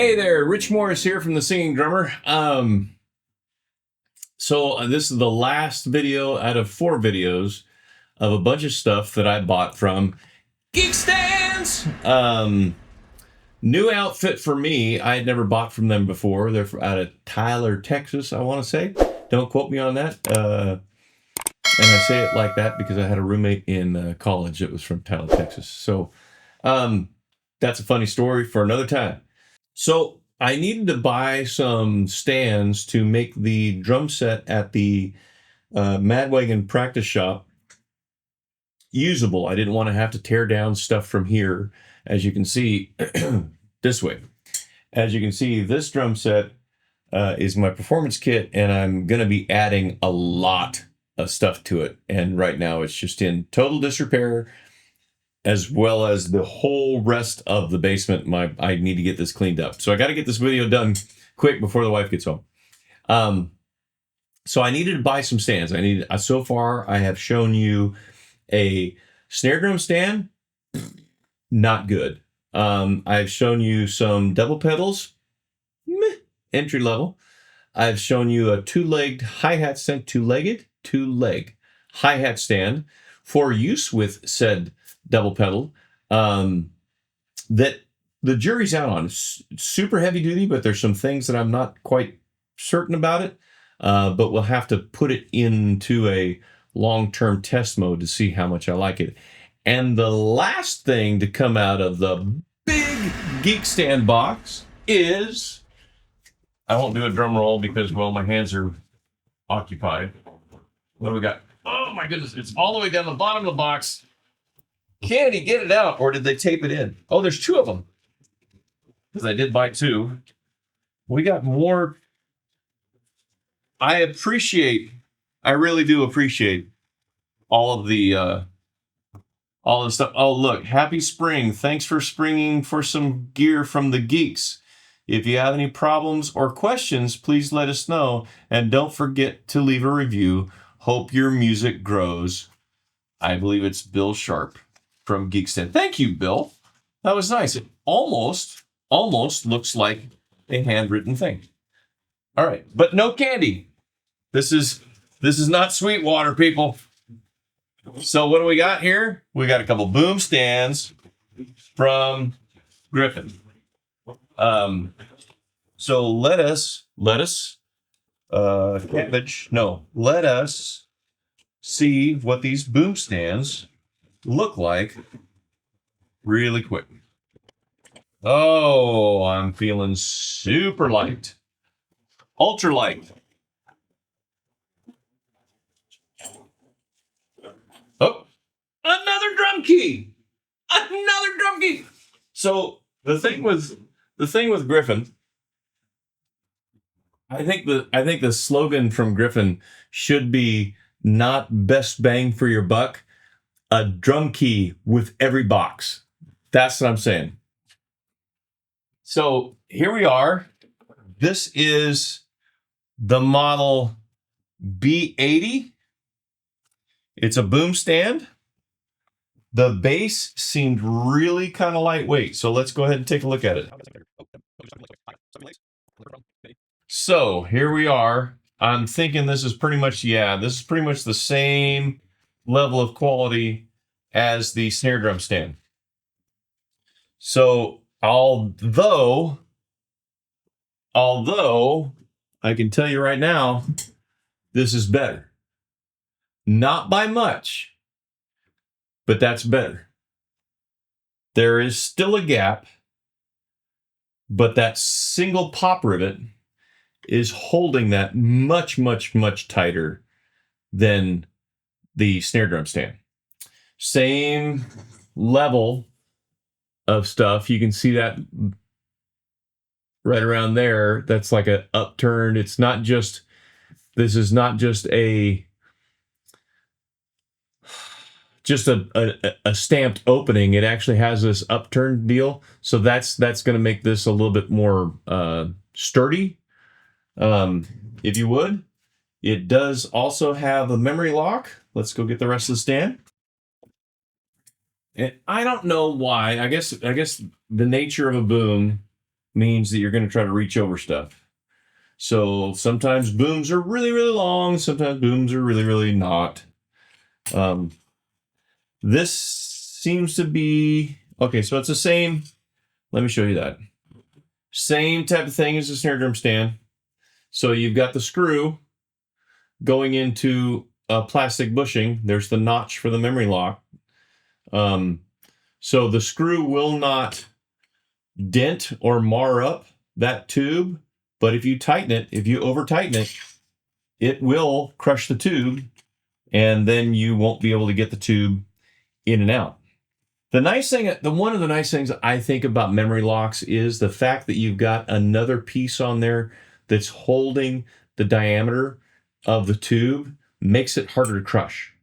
Hey there, Rich Morris here from The Singing Drummer. This is the last video out of 4 videos of a bunch of stuff that I bought from Geek Stands. New outfit for me. I had never bought from them before. They're out of Tyler, Texas, I want to say. Don't quote me on that. And I say it like that because I had a roommate in college that was from Tyler, Texas. So that's a funny story for another time. So I needed to buy some stands to make the drum set at the Madwagon practice shop usable. I didn't want to have to tear down stuff from here. As you can see, this way. As you can see, this drum set is my performance kit, and I'm going to be adding a lot of stuff to it. And right now it's just in total disrepair, as well as the whole rest of the basement. I need to get this cleaned up. So I got to get this video done quick before the wife gets home. So I needed to buy some stands. So far I have shown you a snare drum stand, not good. I've shown you some double pedals, meh, entry level. I've shown you a two-leg hi-hat stand, two-leg hi-hat stand for use with said double pedal, that the jury's out on. It's super heavy duty, but there's some things that I'm not quite certain about it. But we'll have to put it into a long-term test mode to see how much I like it. And the last thing to come out of the big Geek Stand box is, I won't do a drum roll because, well, my hands are occupied. What do we got? Oh my goodness, it's all the way down the bottom of the box. Candy, get it out, or did they tape it in? Oh, there's 2 of them, because I did buy 2. We got more. I really do appreciate all of the stuff. Oh, look, happy spring. Thanks for springing for some gear from the geeks. If you have any problems or questions, please let us know. And don't forget to leave a review. Hope your music grows. I believe it's Bill Sharp from Geek Stand. Thank you, Bill. That was nice. It almost looks like a handwritten thing. All right, but no candy. This is not Sweetwater, people. So what do we got here? We got a couple boom stands from Griffin. So let us see what these boom stands look like really quick. Oh, I'm feeling super light. Ultra light. Oh, another drum key. Another drum key. So the thing with Griffin, I think the slogan from Griffin should be not best bang for your buck, a drum key with every box. That's what I'm saying. So here we are. This is the model B80. It's a boom stand. The bass seemed really kind of lightweight. So let's go ahead and take a look at it. So here we are. I'm thinking this is pretty much the same level of quality as the snare drum stand. So although I can tell you right now, this is better. Not by much, but that's better. There is still a gap, but that single pop rivet is holding that much, much, much tighter than the snare drum stand. Same level of stuff. You can see that right around there. That's like a upturned. This is not just a stamped opening. It actually has this upturned deal. So that's going to make this a little bit more sturdy. If you would. It does also have a memory lock. Let's go get the rest of the stand. And I don't know why. I guess the nature of a boom means that you're going to try to reach over stuff. So sometimes booms are really, really long. Sometimes booms are really, really not. This seems to be, okay, so it's the same. Let me show you that. Same type of thing as the snare drum stand. So you've got the screw going into a plastic bushing. There's the notch for the memory lock. So the screw will not dent or mar up that tube, but if you tighten it, if you over tighten it, it will crush the tube, and then you won't be able to get the tube in and out. The nice thing, one of the nice things I think about memory locks is the fact that you've got another piece on there that's holding the diameter of the tube, makes it harder to crush.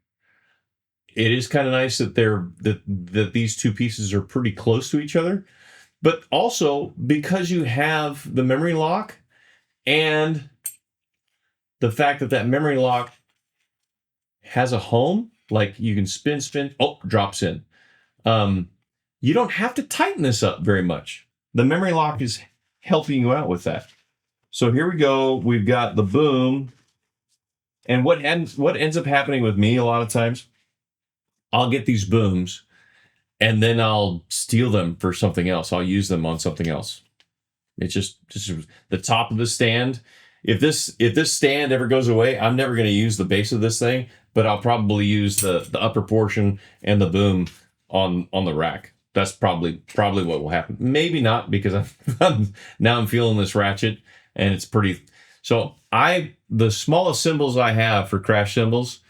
It is kind of nice that that these two pieces are pretty close to each other, but also because you have the memory lock and the fact that memory lock has a home, like you can spin, drops in. You don't have to tighten this up very much. The memory lock is helping you out with that. So here we go. We've got the boom. And what ends up happening with me a lot of times, I'll get these booms and then I'll steal them for something else. I'll use them on something else. It's just the top of the stand. If this stand ever goes away, I'm never going to use the base of this thing, but I'll probably use the upper portion and the boom on the rack. That's probably what will happen. Maybe not, because I'm feeling this ratchet and it's pretty. So the smallest cymbals I have for crash cymbals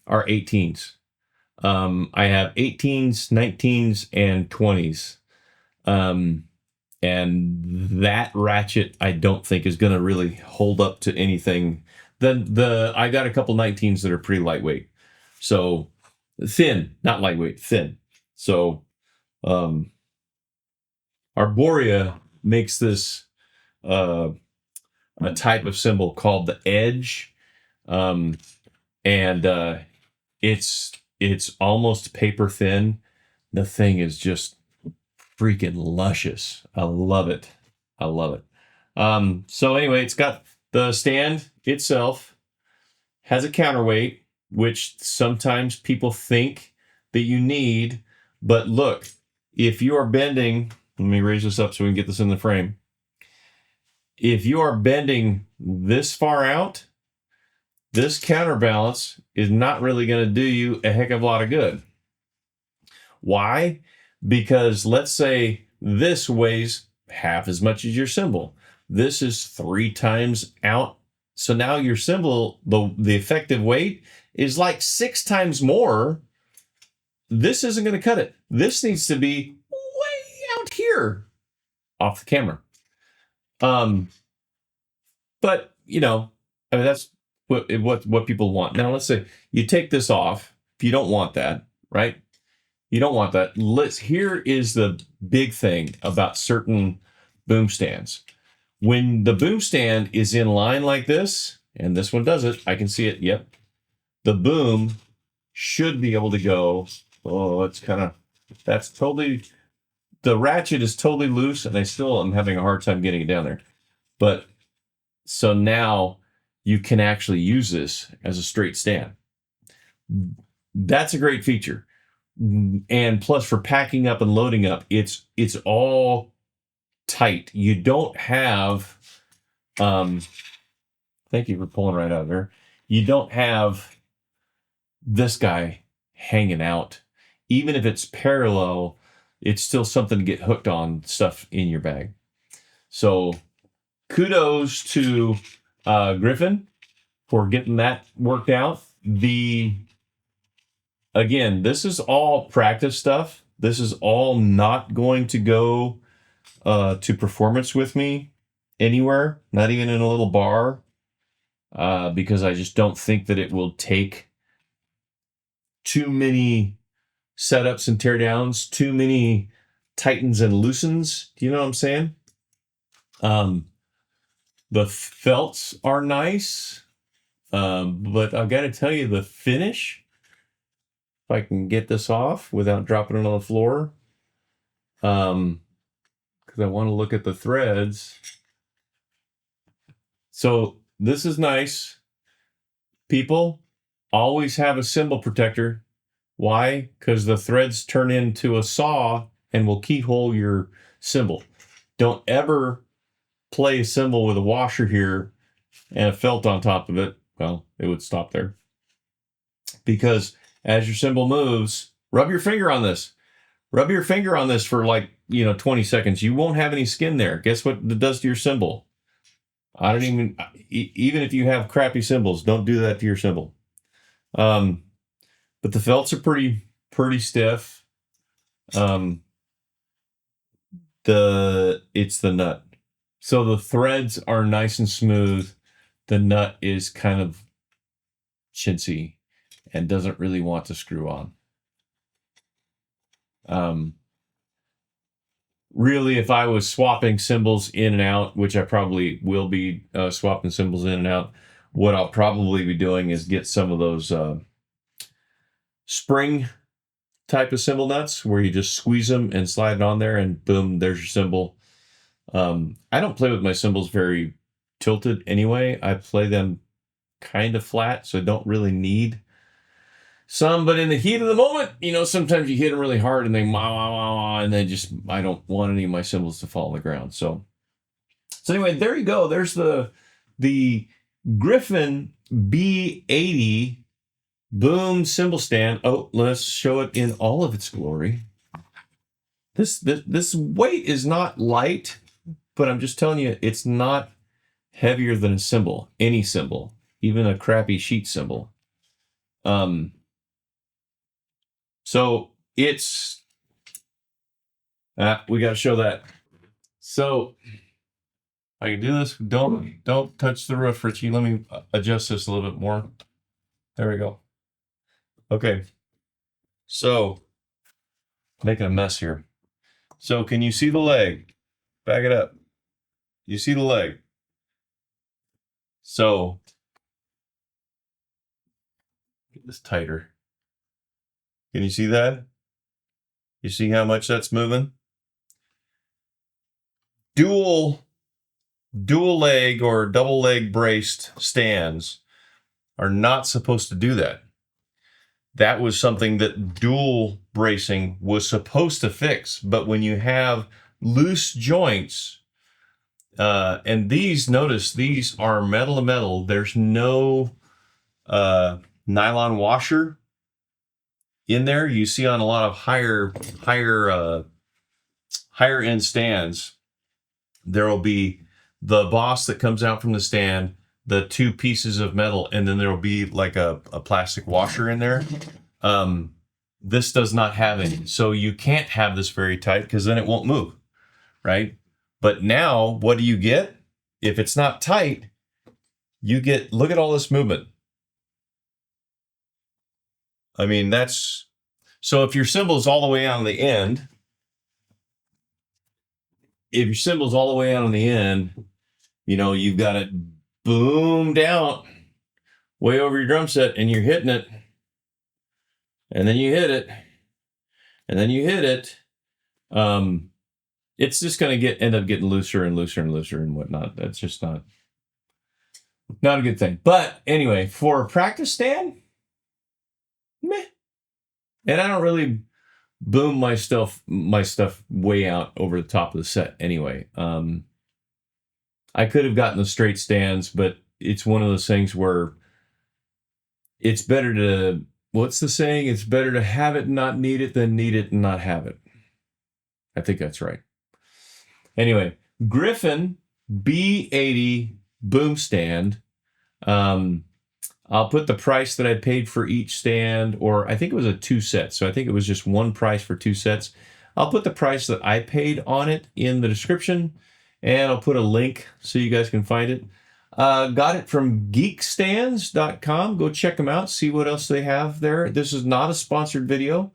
are 18s. I have 18s, 19s, and 20s. And that ratchet I don't think is going to really hold up to anything. I got a couple 19s that are pretty lightweight. So thin, not lightweight, thin. So Arborea makes this a type of cymbal called the Edge, and it's almost paper thin. The thing is just freaking luscious. I love it. So anyway, it's got the stand itself, has a counterweight, which sometimes people think that you need. But look, if you are bending, let me raise this up so we can get this in the frame. If you are bending this far out, this counterbalance is not really going to do you a heck of a lot of good. Why? Because let's say this weighs half as much as your cymbal. This is 3 times out. So now your cymbal, the effective weight is like 6 times more. This isn't going to cut it. This needs to be way out here off the camera. But that's what people want. Now let's say you take this off. If you don't want that, right? You don't want that. Here is the big thing about certain boom stands. When the boom stand is in line like this, and this one does it, I can see it. Yep. The boom should be able to go. Oh, the ratchet is totally loose, and I still am having a hard time getting it down there. But so now you can actually use this as a straight stand. That's a great feature. And plus, for packing up and loading up, it's all tight. You don't have, thank you for pulling right out of there. You don't have this guy hanging out. Even if it's parallel, it's still something to get hooked on stuff in your bag. So kudos to Griffin for getting that worked out. Again, this is all practice stuff. This is all not going to go to performance with me anywhere, not even in a little bar, because I just don't think that it will take too many setups and teardowns, too many tightens and loosens. Do you know what I'm saying? The felts are nice, but I got to tell you, the finish, if I can get this off without dropping it on the floor, because because I want to look at the threads. So this is nice. People always have a cymbal protector. Why? Because the threads turn into a saw and will keyhole your cymbal. Don't ever play a cymbal with a washer here and a felt on top of it. Well, it would stop there. Because as your cymbal moves, rub your finger on this. Rub your finger on this for like, 20 seconds. You won't have any skin there. Guess what it does to your cymbal? I don't even if you have crappy cymbals, don't do that to your cymbal. But the felts are pretty stiff. It's the nut. So the threads are nice and smooth. The nut is kind of chintzy and doesn't really want to screw on. Really, if I was swapping cymbals in and out, which I probably will be swapping cymbals in and out, what I'll probably be doing is get some of those spring type of cymbal nuts where you just squeeze them and slide it on there and boom, there's your cymbal. I don't play with my cymbals very tilted anyway. I play them kind of flat, so I don't really need some, but in the heat of the moment, sometimes you hit them really hard and they and they just, I don't want any of my cymbals to fall on the ground. So anyway, there you go. There's the Griffin B80 boom cymbal stand. Oh, let's show it in all of its glory. This weight is not light, but I'm just telling you, it's not heavier than a cymbal, any cymbal, even a crappy sheet cymbal. So it's, we got to show that. So I can do this. Don't touch the roof, Richie. Let me adjust this a little bit more. There we go. Okay. So making a mess here. So can you see the leg? Back it up. You see the leg? So get this tighter. Can you see that? You see how much that's moving? Dual leg or double leg braced stands are not supposed to do that. That was something that dual bracing was supposed to fix. But when you have loose joints, and notice these are metal to metal. There's no nylon washer in there. You see on a lot of higher end stands, there will be the boss that comes out from the stand, the two pieces of metal, and then there will be like a plastic washer in there. This does not have any. So you can't have this very tight because then it won't move, right? But now what do you get? If it's not tight, you get, look at all this movement. I mean, so if your cymbal is all the way out on the end, you've got it boomed out way over your drum set and you're hitting it, and then you hit it, and then you hit it, it's just going to end up getting looser and looser and looser and whatnot. That's just not a good thing. But anyway, for a practice stand, meh. And I don't really boom my stuff way out over the top of the set anyway. I could have gotten the straight stands, but it's one of those things where it's better to, what's the saying? It's better to have it and not need it than need it and not have it. I think that's right. Anyway, Griffin B80 boom stand. I'll put the price that I paid for each stand, or I think it was a 2 set. So I think it was just one price for 2 sets. I'll put the price that I paid on it in the description, and I'll put a link so you guys can find it. Got it from geekstands.com. Go check them out. See what else they have there. This is not a sponsored video,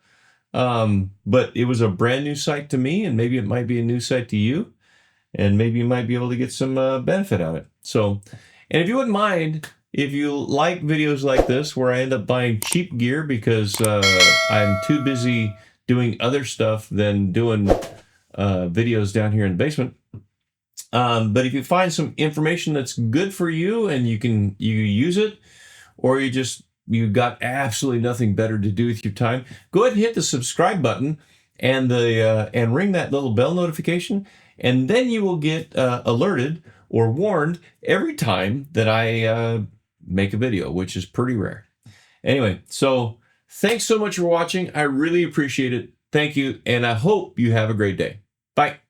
but it was a brand new site to me, and maybe it might be a new site to you, and maybe you might be able to get some benefit out of it. So, and if you wouldn't mind, if you like videos like this where I end up buying cheap gear because I'm too busy doing other stuff than doing videos down here in the basement. But if you find some information that's good for you and you use it, or you got absolutely nothing better to do with your time, go ahead and hit the subscribe button and and ring that little bell notification, and then you will get alerted or warned every time that I make a video, which is pretty rare. Anyway, so thanks so much for watching. I really appreciate it. Thank you, and I hope you have a great day. Bye.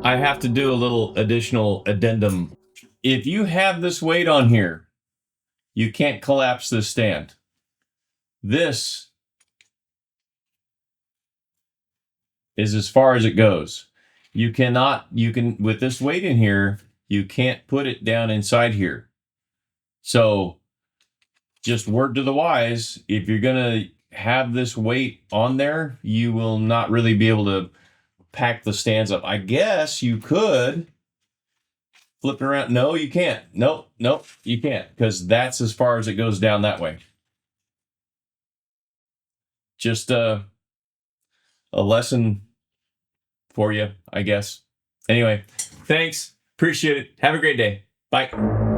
I have to do a little additional addendum. If you have this weight on here, you can't collapse this stand. This is as far as it goes. You can, with this weight in here, you can't put it down inside here. So just word to the wise, if you're going to have this weight on there, you will not really be able to pack the stands up. I guess you could flip it around. No, you can't. Nope, you can't, because that's as far as it goes down that way. Just a lesson for you, I guess. Anyway, thanks. Appreciate it. Have a great day. Bye.